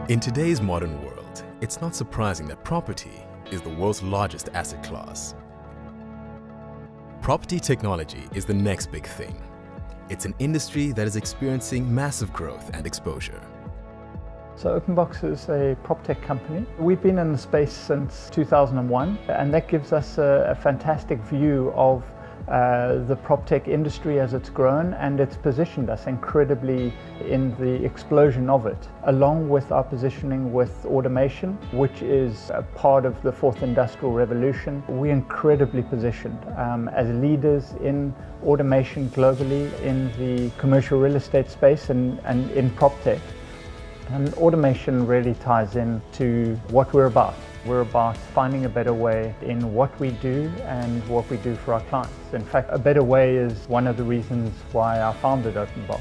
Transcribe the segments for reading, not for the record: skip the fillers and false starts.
In today's modern world, it's not surprising that property is the world's largest asset class. Property technology is the next big thing. It's an industry that is experiencing massive growth and exposure. So OpenBox is a PropTech company. We've been in the space since 2001, and that gives us a fantastic view of the PropTech industry as it's grown, and it's positioned us incredibly in the explosion of it, along with our positioning with automation, which is a part of the fourth industrial revolution. We're incredibly positioned as leaders in automation globally in the commercial real estate space and in PropTech. And automation really ties into what we're about. We're about finding a better way in what we do and what we do for our clients. In fact, a better way is one of the reasons why I founded OpenBox.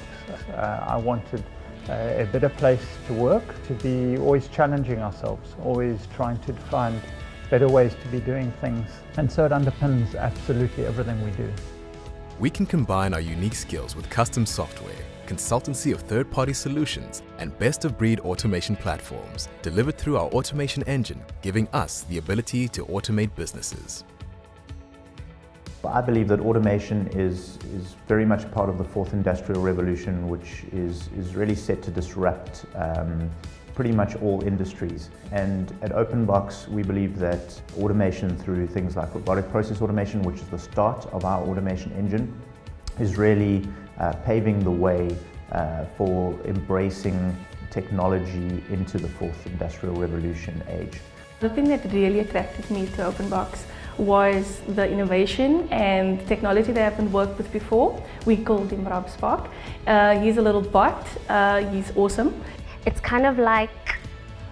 I wanted a better place to work, to be always challenging ourselves, always trying to find better ways to be doing things. And so it underpins absolutely everything we do. We can combine our unique skills with custom software, consultancy of third-party solutions, and best-of-breed automation platforms delivered through our automation engine, giving us the ability to automate businesses. I believe that automation is very much part of the fourth industrial revolution, which is really set to disrupt pretty much all industries. And at OpenBox, we believe that automation through things like robotic process automation, which is the start of our automation engine, is really paving the way for embracing technology into the fourth industrial revolution age. The thing that really attracted me to OpenBox was the innovation and technology that I haven't worked with before. We called him Rob Spark. He's a little bot, he's awesome. It's kind of like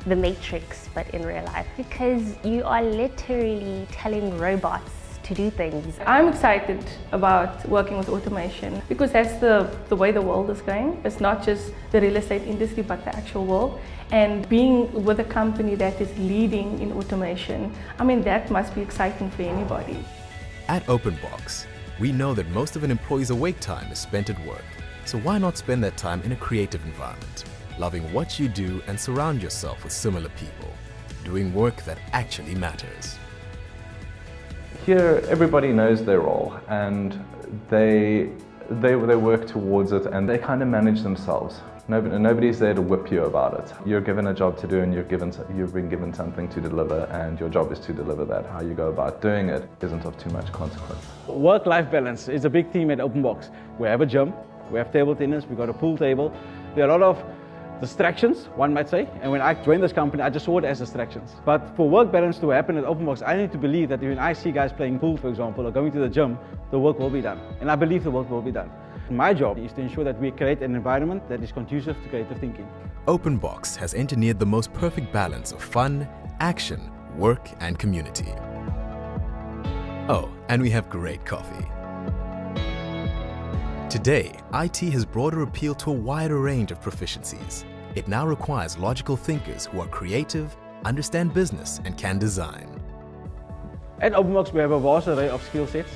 the Matrix, but in real life, because you are literally telling robots to do things. I'm excited about working with automation because that's the way the world is going. It's not just the real estate industry, but the actual world. And being with a company that is leading in automation, I mean, that must be exciting for anybody. At OpenBox, we know that most of an employee's awake time is spent at work. So why not spend that time in a creative environment, loving what you do and surround yourself with similar people, doing work that actually matters. Here, everybody knows their role and they work towards it, and they kind of manage themselves. Nobody's there to whip you about it. You're given a job to do, and you've been given something to deliver, and your job is to deliver that. How you go about doing it isn't of too much consequence. Work-life balance is a big theme at OpenBox. We have a gym, we have table tennis, we got a pool table. There are a lot of distractions, one might say, and when I joined this company, I just saw it as distractions. But for work balance to happen at OpenBox, I need to believe that when I see guys playing pool, for example, or going to the gym, the work will be done. And I believe the work will be done. My job is to ensure that we create an environment that is conducive to creative thinking. OpenBox has engineered the most perfect balance of fun, action, work, and community. Oh, and we have great coffee. Today, IT has broader appeal to a wider range of proficiencies. It now requires logical thinkers who are creative, understand business, and can design. At OpenBox, we have a vast array of skill sets.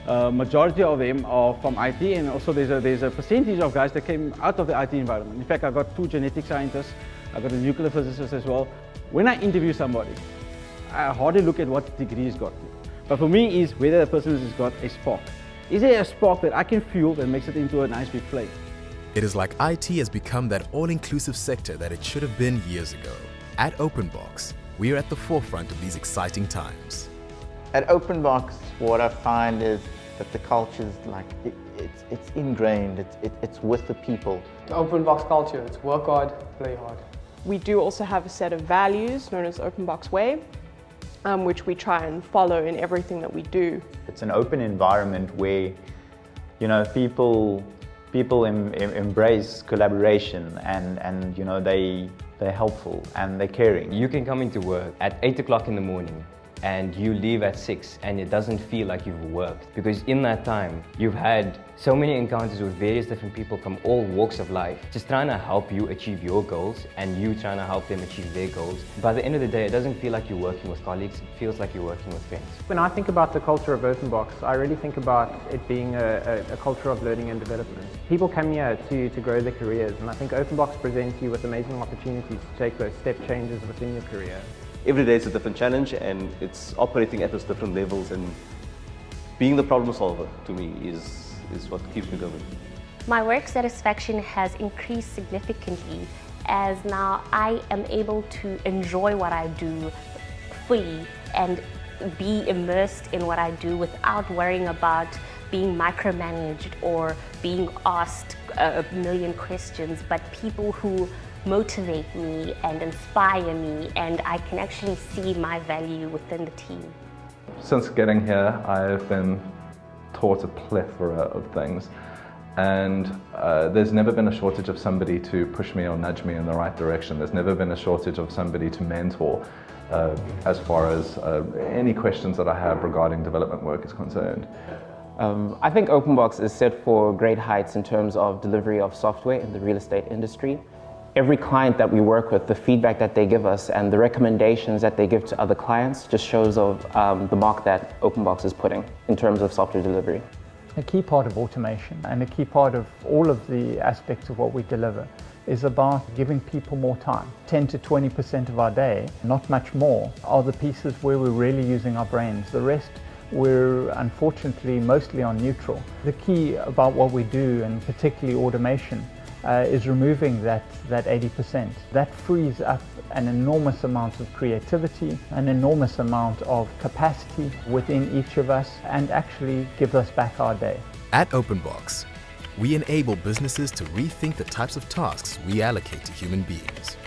Majority of them are from IT, and also there's a percentage of guys that came out of the IT environment. In fact, I got 2 genetic scientists, I got a nuclear physicist as well. When I interview somebody, I hardly look at what degree he's got. But for me, is whether the person has got a spark. Is there a spark that I can fuel that makes it into a nice big flame? It is like IT has become that all-inclusive sector that it should have been years ago. At OpenBox, we are at the forefront of these exciting times. At OpenBox, what I find is that the culture is like, it's ingrained, it's with the people. The OpenBox culture, it's work hard, play hard. We do also have a set of values known as OpenBox Way, which we try and follow in everything that we do. It's an open environment where, you know, people embrace collaboration and you know, they're helpful and they're caring. You can come into work at 8 o'clock in the morning and you leave at 6 and it doesn't feel like you've worked, because in that time you've had so many encounters with various different people from all walks of life, just trying to help you achieve your goals and you trying to help them achieve their goals. By the end of the day, it doesn't feel like you're working with colleagues, it feels like you're working with friends. When I think about the culture of OpenBox, I really think about it being a culture of learning and development. People come here to grow their careers, and I think OpenBox presents you with amazing opportunities to take those step changes within your career. Every day is a different challenge, and it's operating at those different levels, and being the problem solver to me is what keeps me going. My work satisfaction has increased significantly, as now I am able to enjoy what I do fully and be immersed in what I do without worrying about being micromanaged or being asked a million questions, but people who motivate me and inspire me, and I can actually see my value within the team. Since getting here, I've been taught a plethora of things, and there's never been a shortage of somebody to push me or nudge me in the right direction. There's never been a shortage of somebody to mentor as far as any questions that I have regarding development work is concerned. I think OpenBox is set for great heights in terms of delivery of software in the real estate industry. Every client that we work with, the feedback that they give us and the recommendations that they give to other clients just shows of the mark that OpenBox is putting in terms of software delivery. A key part of automation and a key part of all of the aspects of what we deliver is about giving people more time. 10 to 20% of our day, not much more, are the pieces where we're really using our brains. The rest, we're unfortunately mostly on neutral. The key about what we do, and particularly automation, is removing that 80%. That frees up an enormous amount of creativity, an enormous amount of capacity within each of us, and actually gives us back our day. At OpenBox, we enable businesses to rethink the types of tasks we allocate to human beings.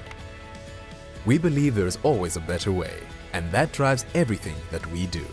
We believe there is always a better way, and that drives everything that we do.